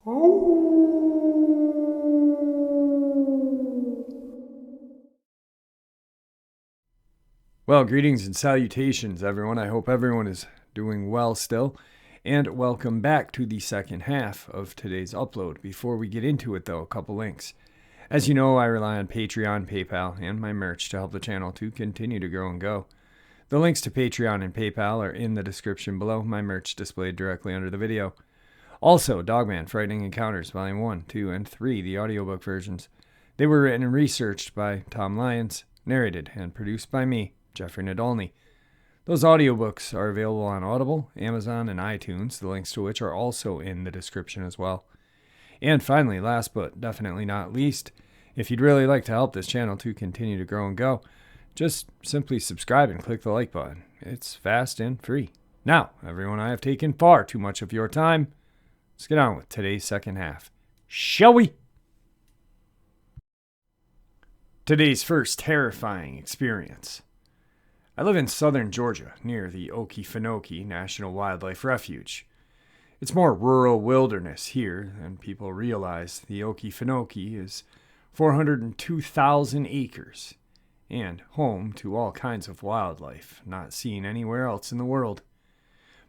Well, greetings and salutations, everyone. I hope everyone is doing well still. And welcome back to the second half of today's upload. Before we get into it, though, a couple links. As you know, I rely on Patreon, PayPal, and my merch to help the channel to continue to grow and go. The links to Patreon and PayPal are in the description below, my merch displayed directly under the video. Also, Dogman, Frightening Encounters, Volume 1, 2, and 3, the audiobook versions. They were written and researched by Tom Lyons, narrated and produced by me, Jeffrey Nadolny. Those audiobooks are available on Audible, Amazon, and iTunes, the links to which are also in the description as well. And finally, last but definitely not least, if you'd really like to help this channel to continue to grow and go, just simply subscribe and click the like button. It's fast and free. Now, everyone, I have taken far too much of your time. Let's get on with today's second half. Shall we? Today's first terrifying experience. I live in southern Georgia, near the Okefenokee National Wildlife Refuge. It's more rural wilderness here than people realize. The Okefenokee is 402,000 acres and home to all kinds of wildlife not seen anywhere else in the world.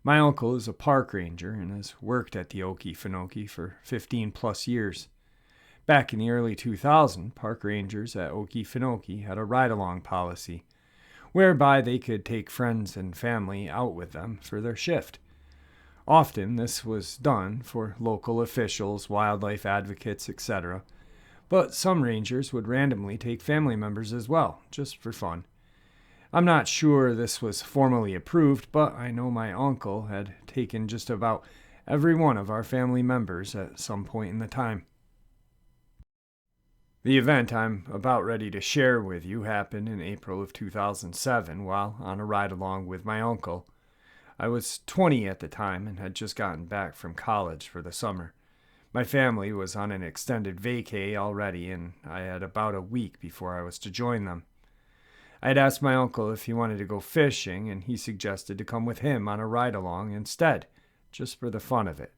My uncle is a park ranger and has worked at the Okefenokee for 15 plus years. Back in the early 2000s, park rangers at Okefenokee had a ride-along policy whereby they could take friends and family out with them for their shift. Often this was done for local officials, wildlife advocates, etc., but some rangers would randomly take family members as well, just for fun. I'm not sure this was formally approved, but I know my uncle had taken just about every one of our family members at some point in the time. The event I'm about ready to share with you happened in April of 2007 while on a ride-along with my uncle. I was 20 at the time and had just gotten back from college for the summer. My family was on an extended vacay already, and I had about a week before I was to join them. I had asked my uncle if he wanted to go fishing, and he suggested to come with him on a ride-along instead, just for the fun of it.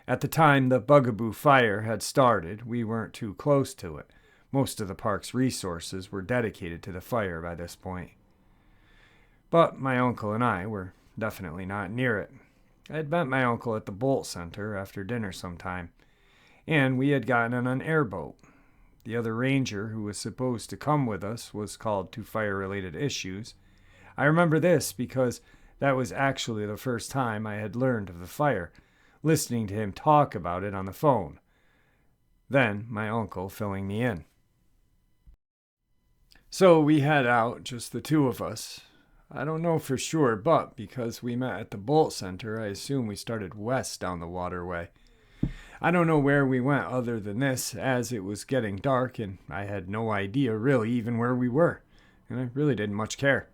At the time the Bugaboo Fire had started, we weren't too close to it. Most of the park's resources were dedicated to the fire by this point. But my uncle and I were definitely not near it. I had met my uncle at the Bolt Center after dinner sometime, and we had gotten on an airboat. The other ranger who was supposed to come with us was called to fire-related issues. I remember this because that was actually the first time I had learned of the fire, listening to him talk about it on the phone. Then my uncle filling me in. So we head out, just the two of us. I don't know for sure, but because we met at the Bolt Center, I assume we started west down the waterway. I don't know where we went other than this, as it was getting dark and I had no idea really even where we were, and I really didn't much care.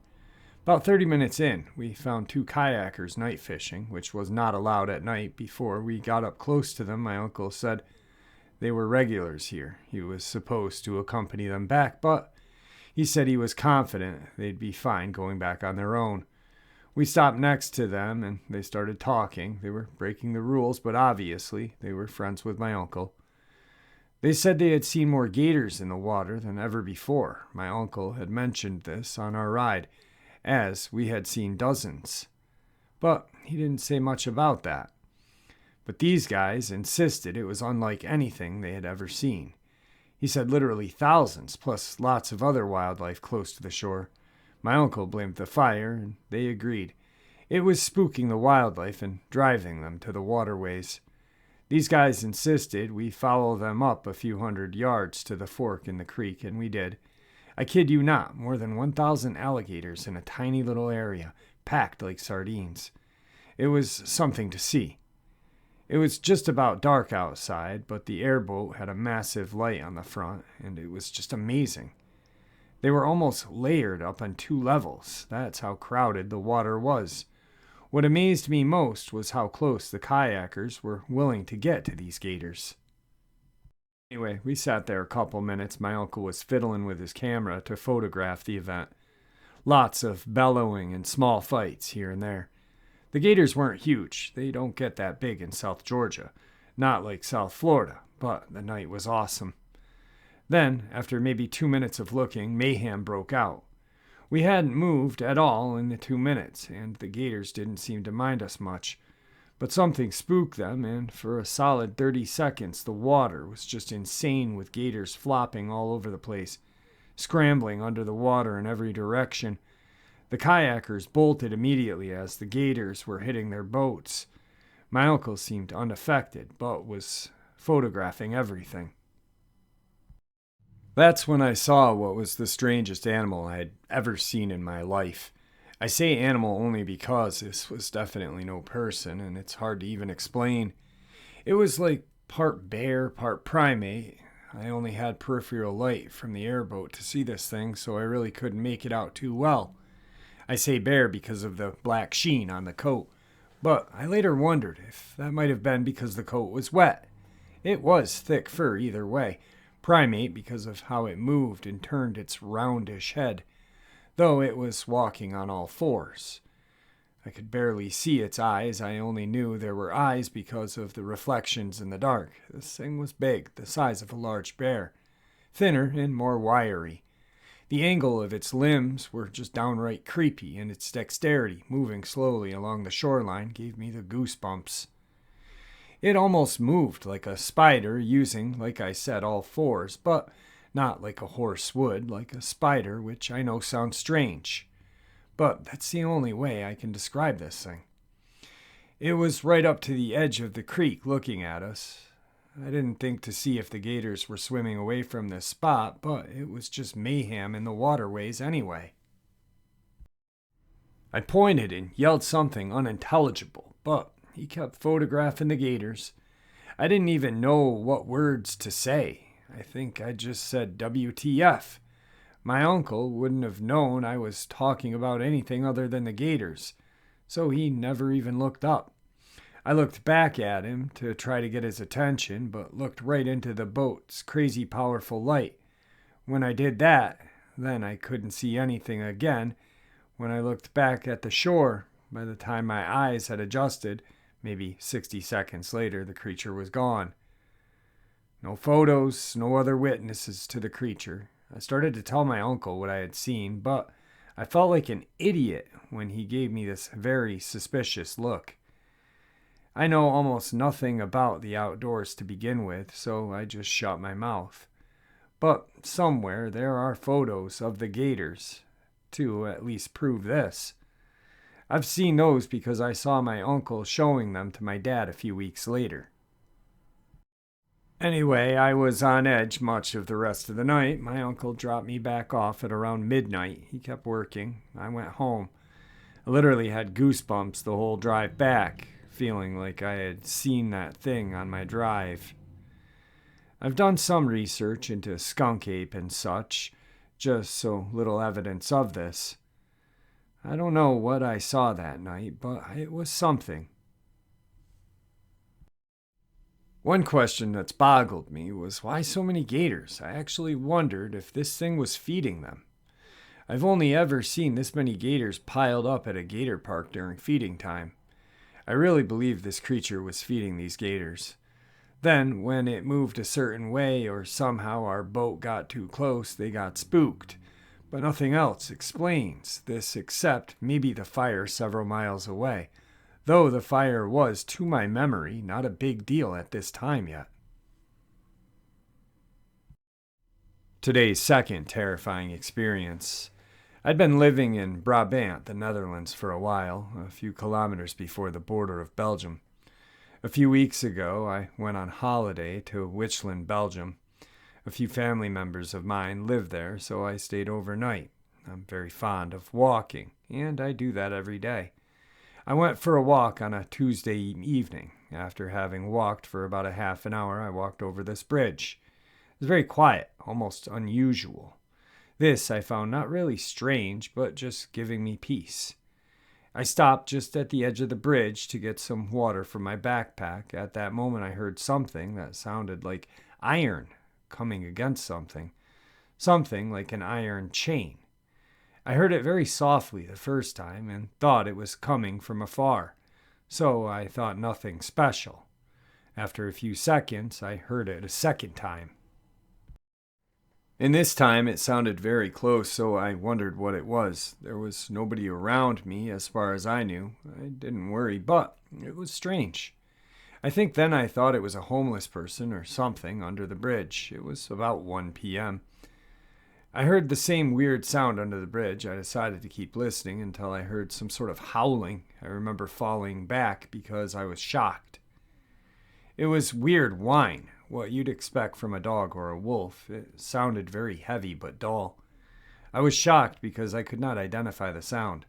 About 30 minutes in, we found two kayakers night fishing, which was not allowed at night. Before we got up close to them, my uncle said they were regulars here. He was supposed to accompany them back, but he said he was confident they'd be fine going back on their own. We stopped next to them, and they started talking. They were breaking the rules, but obviously they were friends with my uncle. They said they had seen more gators in the water than ever before. My uncle had mentioned this on our ride, as we had seen dozens. But he didn't say much about that. But these guys insisted it was unlike anything they had ever seen. He said literally thousands, plus lots of other wildlife close to the shore. My uncle blamed the fire, and they agreed. It was spooking the wildlife and driving them to the waterways. These guys insisted we follow them up a few hundred yards to the fork in the creek, and we did. I kid you not, more than 1,000 alligators in a tiny little area, packed like sardines. It was something to see. It was just about dark outside, but the airboat had a massive light on the front, and it was just amazing. They were almost layered up on 2 levels. That's how crowded the water was. What amazed me most was how close the kayakers were willing to get to these gators. Anyway, we sat there a couple minutes. My uncle was fiddling with his camera to photograph the event. Lots of bellowing and small fights here and there. The gators weren't huge. They don't get that big in South Georgia. Not like South Florida, but the night was awesome. Then, after maybe 2 minutes of looking, mayhem broke out. We hadn't moved at all in the 2 minutes, and the gators didn't seem to mind us much. But something spooked them, and for a solid 30 seconds, the water was just insane with gators flopping all over the place, scrambling under the water in every direction. The kayakers bolted immediately as the gators were hitting their boats. My uncle seemed unaffected, but was photographing everything. That's when I saw what was the strangest animal I had ever seen in my life. I say animal only because this was definitely no person, and it's hard to even explain. It was like part bear, part primate. I only had peripheral light from the airboat to see this thing, so I really couldn't make it out too well. I say bear because of the black sheen on the coat, but I later wondered if that might have been because the coat was wet. It was thick fur either way. Primate because of how it moved and turned its roundish head, though it was walking on all fours. I could barely see its eyes. I only knew there were eyes because of the reflections in the dark. This thing was big, the size of a large bear, thinner and more wiry. The angle of its limbs were just downright creepy, and its dexterity, moving slowly along the shoreline, gave me the goosebumps. It almost moved like a spider, using, like I said, all fours, but not like a horse would, like a spider, which I know sounds strange. But that's the only way I can describe this thing. It was right up to the edge of the creek looking at us. I didn't think to see if the gators were swimming away from this spot, but it was just mayhem in the waterways anyway. I pointed and yelled something unintelligible, but he kept photographing the gators. I didn't even know what words to say. I think I just said WTF. My uncle wouldn't have known I was talking about anything other than the gators, so he never even looked up. I looked back at him to try to get his attention, but looked right into the boat's crazy powerful light. When I did that, then I couldn't see anything again. When I looked back at the shore, by the time my eyes had adjusted, maybe 60 seconds later, the creature was gone. No photos, no other witnesses to the creature. I started to tell my uncle what I had seen, but I felt like an idiot when he gave me this very suspicious look. I know almost nothing about the outdoors to begin with, so I just shut my mouth. But somewhere there are photos of the gators, to at least prove this. I've seen those because I saw my uncle showing them to my dad a few weeks later. Anyway, I was on edge much of the rest of the night. My uncle dropped me back off at around midnight. He kept working. I went home. I literally had goosebumps the whole drive back, feeling like I had seen that thing on my drive. I've done some research into skunk ape and such, just so little evidence of this. I don't know what I saw that night, but it was something. One question that's boggled me was why so many gators. I actually wondered if this thing was feeding them. I've only ever seen this many gators piled up at a gator park during feeding time. I really believe this creature was feeding these gators. Then, when it moved a certain way or somehow our boat got too close, they got spooked. But nothing else explains this except maybe the fire several miles away, though the fire was, to my memory, not a big deal at this time yet. Today's second terrifying experience. I'd been living in Brabant, the Netherlands, for a while, a few kilometers before the border of Belgium. A few weeks ago, I went on holiday to Wichelen, Belgium. A few family members of mine live there, so I stayed overnight. I'm very fond of walking, and I do that every day. I went for a walk on a Tuesday evening. After having walked for about a half an hour, I walked over this bridge. It was very quiet, almost unusual. This I found not really strange, but just giving me peace. I stopped just at the edge of the bridge to get some water from my backpack. At that moment, I heard something that sounded like iron coming against something like an iron chain. I heard it very softly the first time and thought it was coming from afar, so I thought nothing special. After a few seconds, I heard it a second time. And this time it sounded very close, so I wondered what it was. There was nobody around me as far as I knew. I didn't worry, but it was strange. I think then I thought it was a homeless person or something under the bridge. It was about 1 p.m. I heard the same weird sound under the bridge. I decided to keep listening until I heard some sort of howling. I remember falling back because I was shocked. It was weird whine, what you'd expect from a dog or a wolf. It sounded very heavy but dull. I was shocked because I could not identify the sound.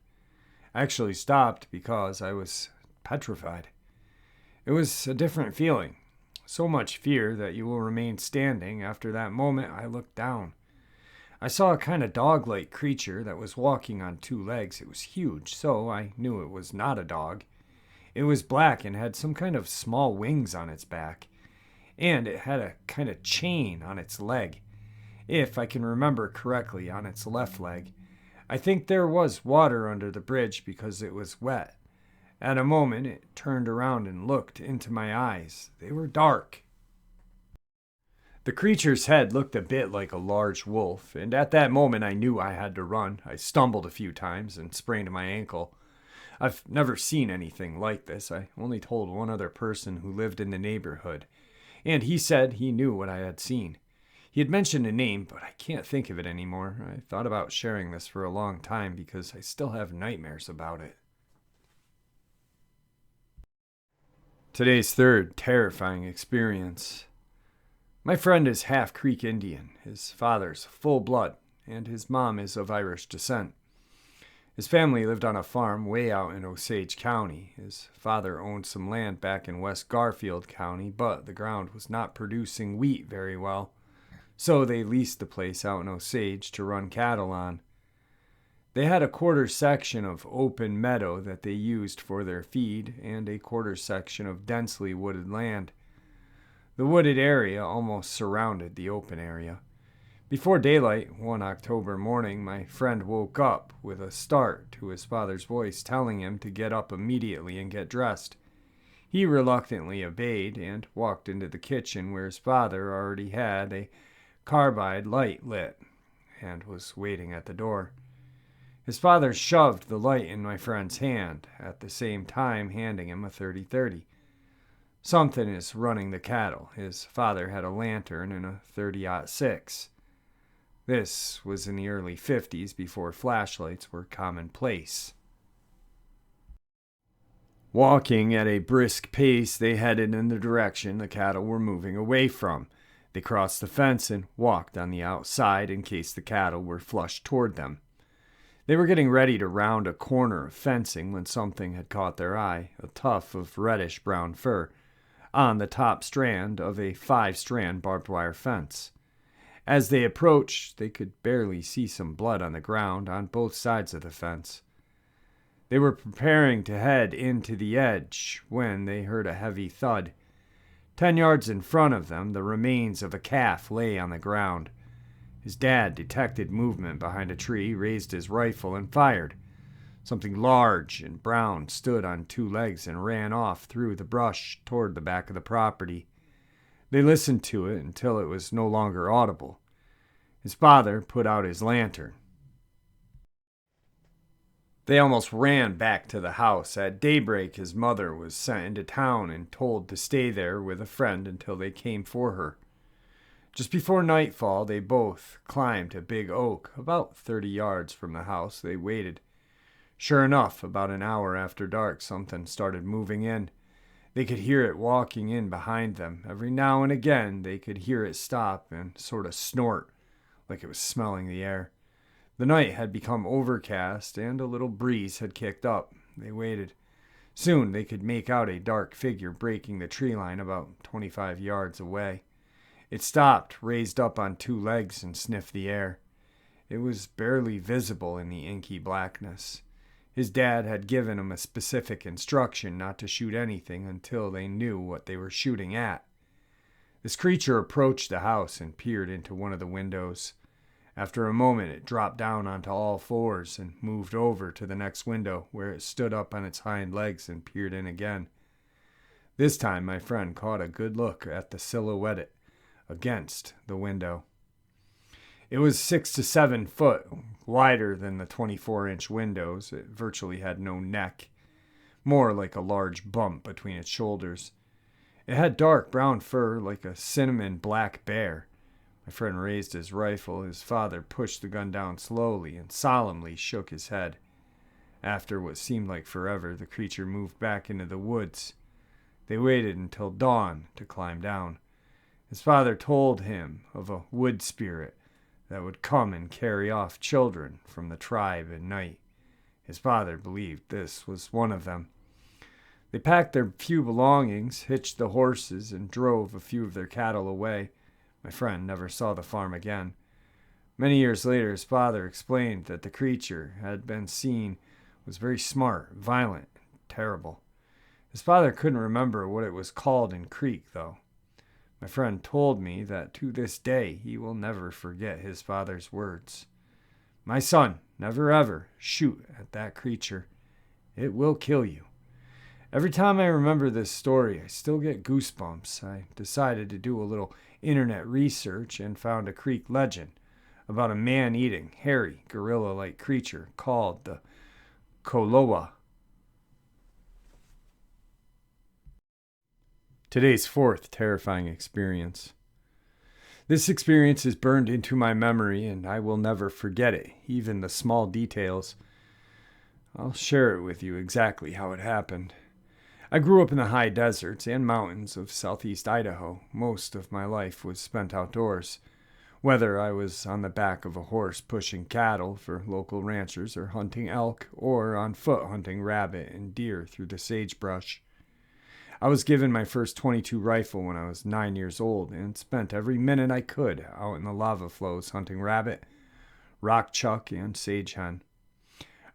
I actually stopped because I was petrified. It was a different feeling. So much fear that you will remain standing. After that moment, I looked down. I saw a kind of dog-like creature that was walking on 2 legs. It was huge, so I knew it was not a dog. It was black and had some kind of small wings on its back. And it had a kind of chain on its leg. If I can remember correctly, on its left leg. I think there was water under the bridge because it was wet. At a moment, it turned around and looked into my eyes. They were dark. The creature's head looked a bit like a large wolf, and at that moment I knew I had to run. I stumbled a few times and sprained my ankle. I've never seen anything like this. I only told one other person who lived in the neighborhood, and he said he knew what I had seen. He had mentioned a name, but I can't think of it anymore. I thought about sharing this for a long time because I still have nightmares about it. Today's third terrifying experience. My friend is half Creek Indian. His father's full blood, and his mom is of Irish descent. His family lived on a farm way out in Osage County. His father owned some land back in West Garfield County, but the ground was not producing wheat very well, so they leased the place out in Osage to run cattle on. They had a quarter section of open meadow that they used for their feed, and a quarter section of densely wooded land. The wooded area almost surrounded the open area. Before daylight, one October morning, my friend woke up with a start to his father's voice telling him to get up immediately and get dressed. He reluctantly obeyed and walked into the kitchen where his father already had a carbide light lit and was waiting at the door. His father shoved the light in my friend's hand, at the same time handing him a 30-30. Something is running the cattle. His father had a lantern and a 30-06. This was in the early 50s before flashlights were commonplace. Walking at a brisk pace, they headed in the direction the cattle were moving away from. They crossed the fence and walked on the outside in case the cattle were flushed toward them. They were getting ready to round a corner of fencing when something had caught their eye, a tuft of reddish-brown fur, on the top strand of a 5-strand barbed wire fence. As they approached, they could barely see some blood on the ground on both sides of the fence. They were preparing to head into the edge when they heard a heavy thud. 10 yards in front of them, the remains of a calf lay on the ground. His dad detected movement behind a tree, raised his rifle, and fired. Something large and brown stood on 2 legs and ran off through the brush toward the back of the property. They listened to it until it was no longer audible. His father put out his lantern. They almost ran back to the house. At daybreak, his mother was sent into town and told to stay there with a friend until they came for her. Just before nightfall, they both climbed a big oak. About 30 yards from the house, they waited. Sure enough, about an hour after dark, something started moving in. They could hear it walking in behind them. Every now and again, they could hear it stop and sort of snort, like it was smelling the air. The night had become overcast, and a little breeze had kicked up. They waited. Soon they could make out a dark figure breaking the tree line about 25 yards away. It stopped, raised up on 2 legs, and sniffed the air. It was barely visible in the inky blackness. His dad had given him a specific instruction not to shoot anything until they knew what they were shooting at. This creature approached the house and peered into one of the windows. After a moment, it dropped down onto all 4s and moved over to the next window, where it stood up on its hind legs and peered in again. This time my friend caught a good look at the silhouette against the window. It was 6 to 7 foot wider than the 24-inch windows. It virtually had no neck, more like a large bump between its shoulders. It had dark brown fur like a cinnamon black bear. My friend raised his rifle. His father pushed the gun down slowly and solemnly shook his head. After what seemed like forever, the creature moved back into the woods. They waited until dawn to climb down. His father told him of a wood spirit that would come and carry off children from the tribe at night. His father believed this was one of them. They packed their few belongings, hitched the horses, and drove a few of their cattle away. My friend never saw the farm again. Many years later, his father explained that the creature had been seen was very smart, violent, and terrible. His father couldn't remember what it was called in Creek, though. My friend told me that to this day he will never forget his father's words. "My son, never ever shoot at that creature. It will kill you." Every time I remember this story, I still get goosebumps. I decided to do a little internet research and found a Creek legend about a man-eating, hairy, gorilla-like creature called the Kolowa. Today's fourth terrifying experience. This experience is burned into my memory, and I will never forget it, even the small details. I'll share it with you exactly how it happened. I grew up in the high deserts and mountains of southeast Idaho. Most of my life was spent outdoors. Whether I was on the back of a horse pushing cattle for local ranchers or hunting elk, or on foot hunting rabbit and deer through the sagebrush. I was given my first .22 rifle when I was 9 years old and spent every minute I could out in the lava flows hunting rabbit, rock chuck, and sage hen.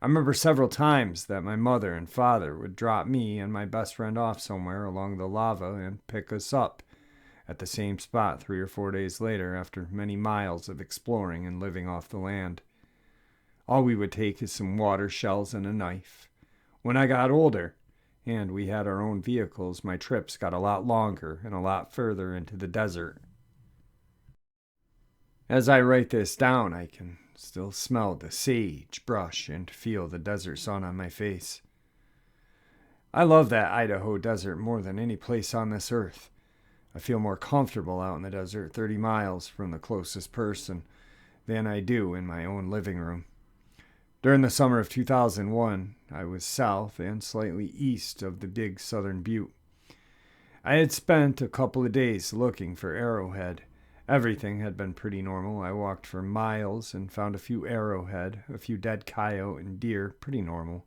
I remember several times that my mother and father would drop me and my best friend off somewhere along the lava and pick us up at the same spot 3 or 4 days later after many miles of exploring and living off the land. All we would take is some water, shells, and a knife. When I got older, and we had our own vehicles, my trips got a lot longer and a lot further into the desert. As I write this down, I can still smell the sage brush and feel the desert sun on my face. I love that Idaho desert more than any place on this earth. I feel more comfortable out in the desert 30 miles from the closest person than I do in my own living room. During the summer of 2001, I was south and slightly east of the Big Southern Butte. I had spent a couple of days looking for arrowhead. Everything had been pretty normal. I walked for miles and found a few arrowhead, a few dead coyote and deer, pretty normal.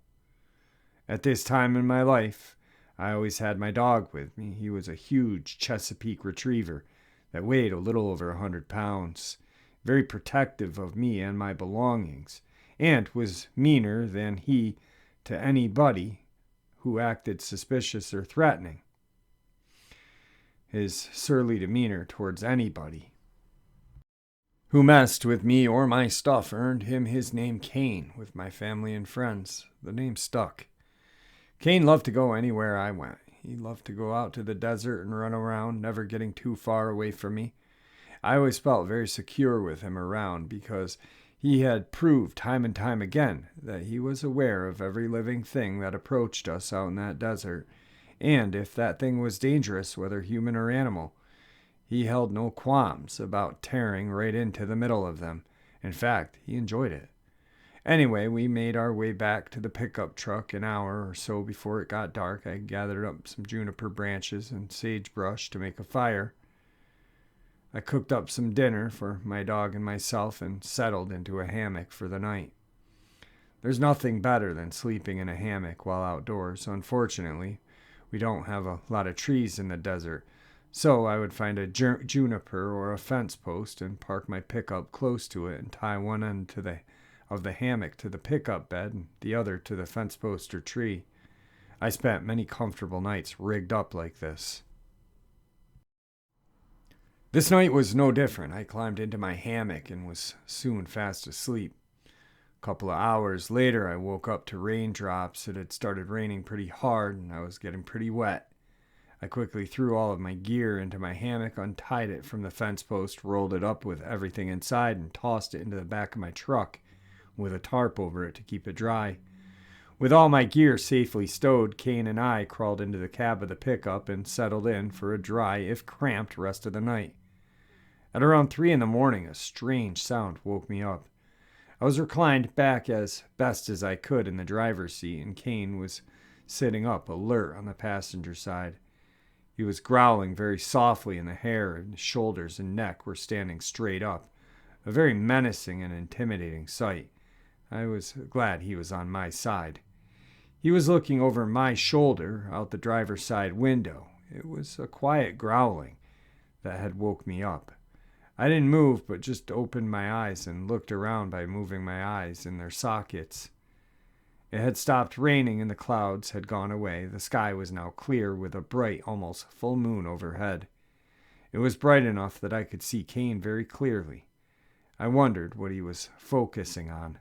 At this time in my life, I always had my dog with me. He was a huge Chesapeake retriever that weighed a little over 100 pounds, very protective of me and my belongings, and was meaner than he to anybody who acted suspicious or threatening. His surly demeanor towards anybody who messed with me or my stuff earned him his name Kane with my family and friends. The name stuck. Kane loved to go anywhere I went. He loved to go out to the desert and run around, never getting too far away from me. I always felt very secure with him around because he had proved time and time again that he was aware of every living thing that approached us out in that desert, and if that thing was dangerous, whether human or animal, he held no qualms about tearing right into the middle of them. In fact, he enjoyed it. Anyway, we made our way back to the pickup truck an hour or so before it got dark. I gathered up some juniper branches and sagebrush to make a fire. I cooked up some dinner for my dog and myself and settled into a hammock for the night. There's nothing better than sleeping in a hammock while outdoors. Unfortunately, we don't have a lot of trees in the desert, so I would find a juniper or a fence post and park my pickup close to it and tie one end of the hammock to the pickup bed and the other to the fence post or tree. I spent many comfortable nights rigged up like this. This night was no different. I climbed into my hammock and was soon fast asleep. A couple of hours later, I woke up to raindrops. It had started raining pretty hard and I was getting pretty wet. I quickly threw all of my gear into my hammock, untied it from the fence post, rolled it up with everything inside, and tossed it into the back of my truck with a tarp over it to keep it dry. With all my gear safely stowed, Kane and I crawled into the cab of the pickup and settled in for a dry, if cramped, rest of the night. At around 3 a.m, a strange sound woke me up. I was reclined back as best as I could in the driver's seat, and Kane was sitting up, alert on the passenger side. He was growling very softly, and the hair and shoulders and neck were standing straight up, a very menacing and intimidating sight. I was glad he was on my side. He was looking over my shoulder out the driver's side window. It was a quiet growling that had woke me up. I didn't move, but just opened my eyes and looked around by moving my eyes in their sockets. It had stopped raining and the clouds had gone away. The sky was now clear with a bright, almost full moon overhead. It was bright enough that I could see Kane very clearly. I wondered what he was focusing on.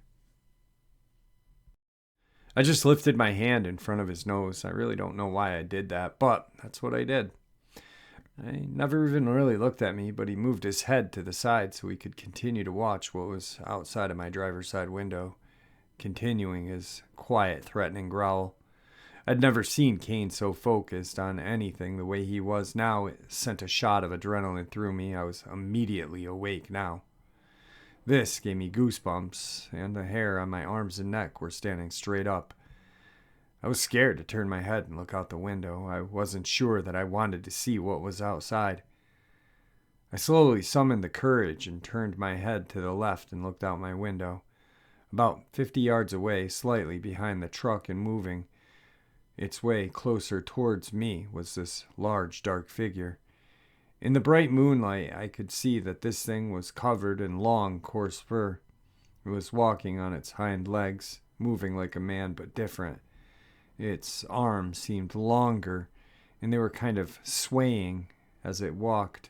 I just lifted my hand in front of his nose. I really don't know why I did that, but that's what I did. I never even really looked at me, but he moved his head to the side so he could continue to watch what was outside of my driver's side window, continuing his quiet, threatening growl. I'd never seen Kane so focused on anything the way he was now. It sent a shot of adrenaline through me. I was immediately awake now. This gave me goosebumps, and the hair on my arms and neck were standing straight up. I was scared to turn my head and look out the window. I wasn't sure that I wanted to see what was outside. I slowly summoned the courage and turned my head to the left and looked out my window. About 50 yards away, slightly behind the truck and moving its way closer towards me, was this large, dark figure. In the bright moonlight, I could see that this thing was covered in long, coarse fur. It was walking on its hind legs, moving like a man but different. Its arms seemed longer, and they were kind of swaying as it walked.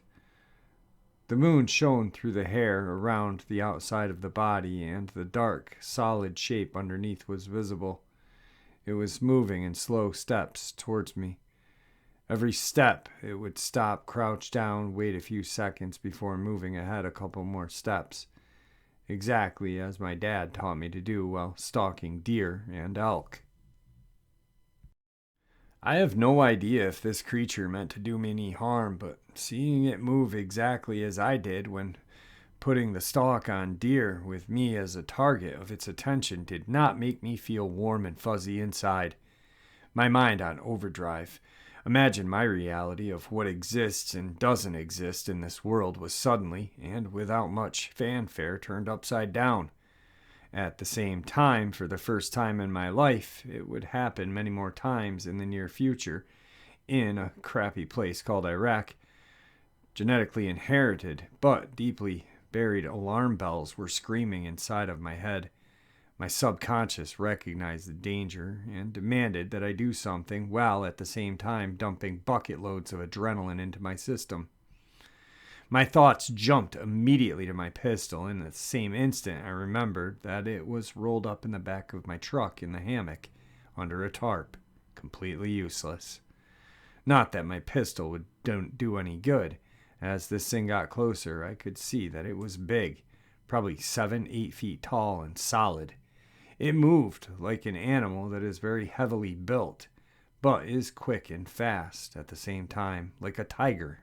The moon shone through the hair around the outside of the body, and the dark, solid shape underneath was visible. It was moving in slow steps towards me. Every step, it would stop, crouch down, wait a few seconds before moving ahead a couple more steps, exactly as my dad taught me to do while stalking deer and elk. I have no idea if this creature meant to do me any harm, but seeing it move exactly as I did when putting the stalk on deer with me as a target of its attention did not make me feel warm and fuzzy inside. My mind on overdrive. Imagine my reality of what exists and doesn't exist in this world was suddenly, and without much fanfare, turned upside down. At the same time, for the first time in my life, it would happen many more times in the near future, in a crappy place called Iraq. Genetically inherited, but deeply buried alarm bells were screaming inside of my head. My subconscious recognized the danger and demanded that I do something, while at the same time dumping bucket loads of adrenaline into my system. My thoughts jumped immediately to my pistol, and at the same instant I remembered that it was rolled up in the back of my truck in the hammock, under a tarp, completely useless. Not that my pistol would don't do any good. As this thing got closer, I could see that it was big, probably 7-8 feet tall and solid. It moved like an animal that is very heavily built, but is quick and fast at the same time, like a tiger.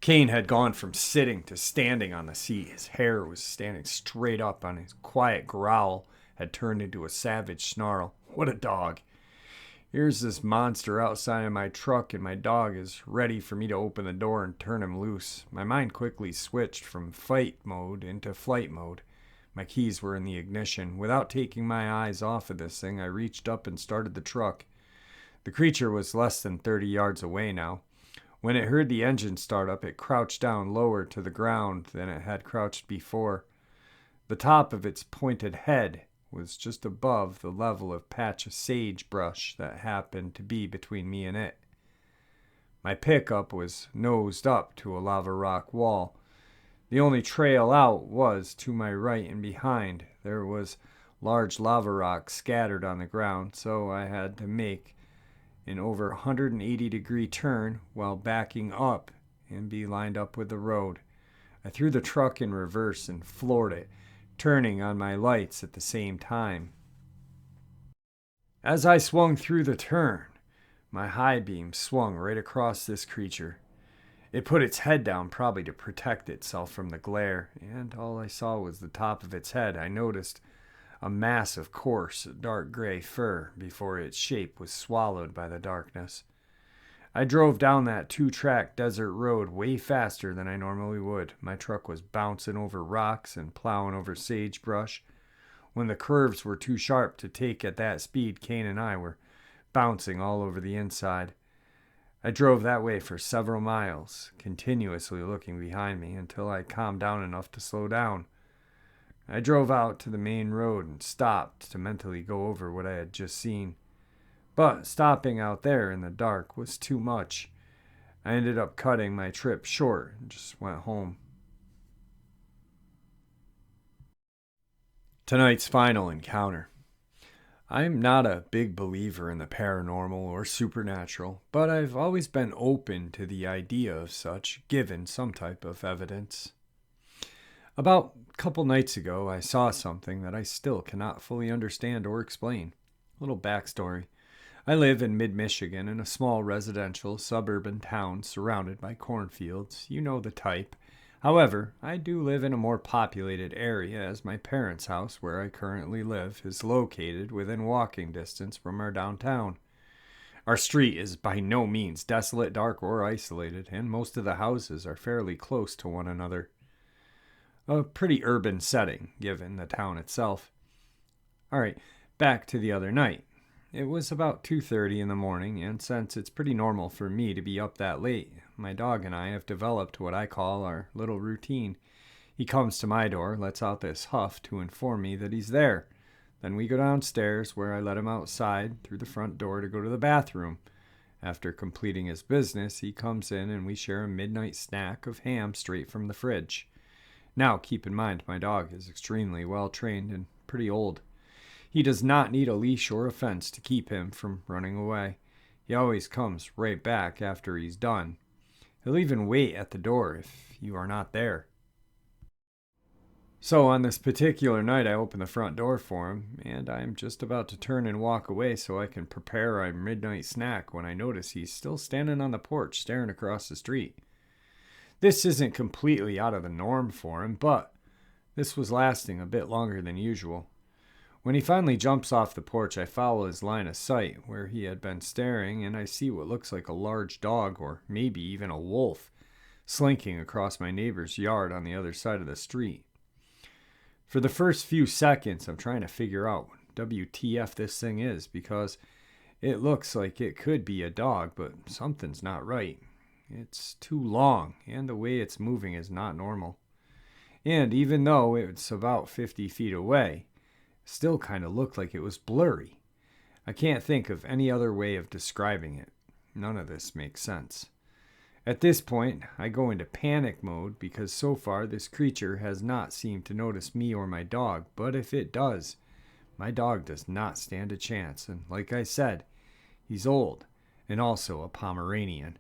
Kane had gone from sitting to standing on the seat. His hair was standing straight up, and his quiet growl had turned into a savage snarl. What a dog! Here's this monster outside of my truck, and my dog is ready for me to open the door and turn him loose. My mind quickly switched from fight mode into flight mode. My keys were in the ignition. Without taking my eyes off of this thing, I reached up and started the truck. The creature was less than 30 yards away now. When it heard the engine start up, it crouched down lower to the ground than it had crouched before. The top of its pointed head was just above the level of patch of sagebrush that happened to be between me and it. My pickup was nosed up to a lava rock wall. The only trail out was to my right and behind. There was large lava rock scattered on the ground, so I had to make an over 180-degree turn while backing up and be lined up with the road. I threw the truck in reverse and floored it, turning on my lights at the same time. As I swung through the turn, my high beam swung right across this creature. It put its head down, probably to protect itself from the glare, and all I saw was the top of its head. I noticed a mass of coarse, dark gray fur before its shape was swallowed by the darkness. I drove down that 2-track desert road way faster than I normally would. My truck was bouncing over rocks and plowing over sagebrush. When the curves were too sharp to take at that speed, Kane and I were bouncing all over the inside. I drove that way for several miles, continuously looking behind me until I calmed down enough to slow down. I drove out to the main road and stopped to mentally go over what I had just seen. But stopping out there in the dark was too much. I ended up cutting my trip short and just went home. Tonight's final encounter. I'm not a big believer in the paranormal or supernatural, but I've always been open to the idea of such, given some type of evidence. About a couple nights ago, I saw something that I still cannot fully understand or explain. A little backstory. I live in mid-Michigan in a small residential suburban town surrounded by cornfields. You know the type. However, I do live in a more populated area as my parents' house, where I currently live, is located within walking distance from our downtown. Our street is by no means desolate, dark, or isolated, and most of the houses are fairly close to one another. A pretty urban setting, given the town itself. Alright, back to the other night. It was about 2:30 in the morning, and since it's pretty normal for me to be up that late, my dog and I have developed what I call our little routine. He comes to my door, lets out this huff to inform me that he's there. Then we go downstairs, where I let him outside through the front door to go to the bathroom. After completing his business, he comes in and we share a midnight snack of ham straight from the fridge. Now, keep in mind, my dog is extremely well trained and pretty old. He does not need a leash or a fence to keep him from running away. He always comes right back after he's done. He'll even wait at the door if you are not there. So on this particular night, I open the front door for him, and I'm just about to turn and walk away so I can prepare our midnight snack when I notice he's still standing on the porch staring across the street. This isn't completely out of the norm for him, but this was lasting a bit longer than usual. When he finally jumps off the porch, I follow his line of sight where he had been staring, and I see what looks like a large dog, or maybe even a wolf, slinking across my neighbor's yard on the other side of the street. For the first few seconds, I'm trying to figure out what WTF this thing is, because it looks like it could be a dog, but something's not right. It's too long, and the way it's moving is not normal. And even though it's about 50 feet away, still kind of looked like it was blurry. I can't think of any other way of describing it. None of this makes sense. At this point, I go into panic mode because so far this creature has not seemed to notice me or my dog, but if it does, my dog does not stand a chance, and like I said, he's old and also a Pomeranian.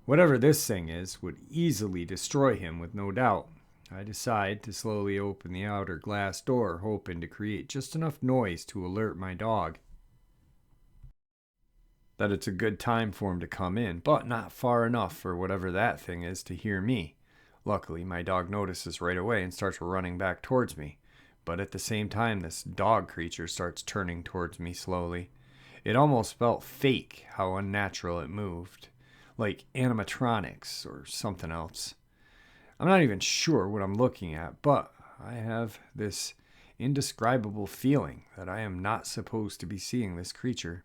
Whatever this thing is would easily destroy him with no doubt. I decide to slowly open the outer glass door, hoping to create just enough noise to alert my dog that it's a good time for him to come in, but not far enough for whatever that thing is to hear me. Luckily, my dog notices right away and starts running back towards me. But at the same time, this dog creature starts turning towards me slowly. It almost felt fake how unnatural it moved, like animatronics or something else. I'm not even sure what I'm looking at, but I have this indescribable feeling that I am not supposed to be seeing this creature.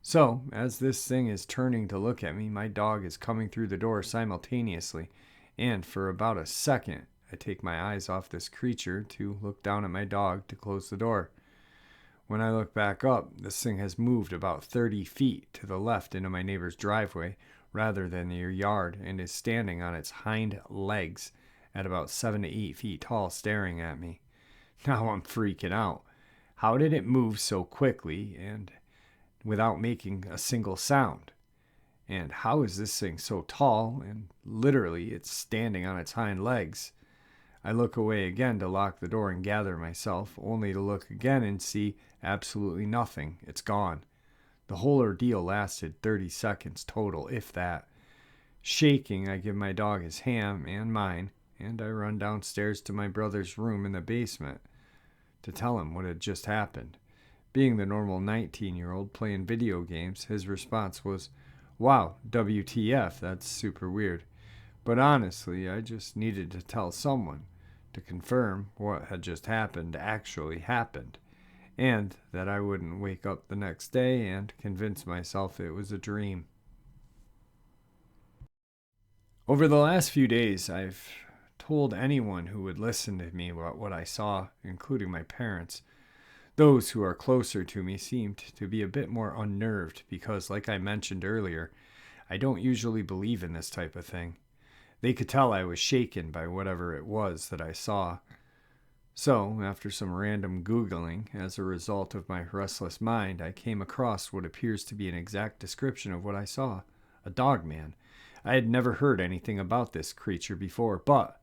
So, as this thing is turning to look at me, my dog is coming through the door simultaneously, and for about a second, I take my eyes off this creature to look down at my dog to close the door. When I look back up, this thing has moved about 30 feet to the left into my neighbor's driveway, rather than their yard, and is standing on its hind legs at about 7 to 8 feet tall, staring at me. Now I'm freaking out. How did it move so quickly? And without making a single sound. And how is this thing so tall and literally it's standing on its hind legs? I look away again to lock the door and gather myself, only to look again and see absolutely nothing. It's gone. The whole ordeal lasted 30 seconds total, if that. Shaking, I give my dog his ham and mine, and I run downstairs to my brother's room in the basement to tell him what had just happened. Being the normal 19-year-old playing video games, his response was, "Wow, WTF, that's super weird." But honestly, I just needed to tell someone to confirm what had just happened actually happened, and that I wouldn't wake up the next day and convince myself it was a dream. Over the last few days, I've told anyone who would listen to me about what I saw, including my parents. Those who are closer to me seemed to be a bit more unnerved because, like I mentioned earlier, I don't usually believe in this type of thing. They could tell I was shaken by whatever it was that I saw. So, after some random Googling, as a result of my restless mind, I came across what appears to be an exact description of what I saw. A dogman. I had never heard anything about this creature before, but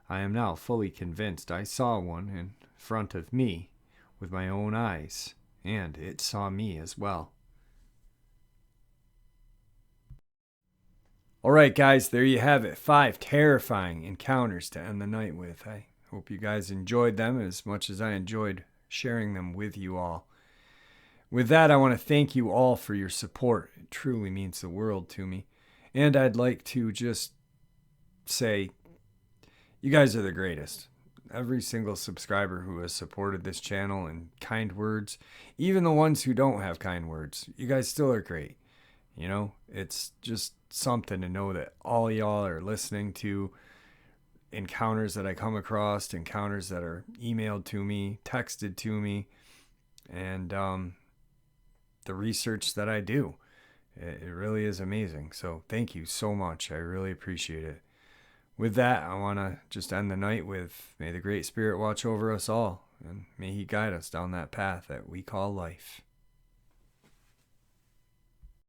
I am now fully convinced I saw one in front of me with my own eyes, and it saw me as well. All right, guys, there you have it. 5 terrifying encounters to end the night with. I hope you guys enjoyed them as much as I enjoyed sharing them with you all. With that, I want to thank you all for your support. It truly means the world to me. And I'd like to just say, you guys are the greatest. Every single subscriber who has supported this channel and kind words, even the ones who don't have kind words, you guys still are great. You know, it's just something to know that all y'all are listening to encounters that I come across, encounters that are emailed to me, texted to me, and the research that I do. It really is amazing. So thank you so much. I really appreciate it. With that, I want to just end the night with, may the Great Spirit watch over us all, and may He guide us down that path that we call life.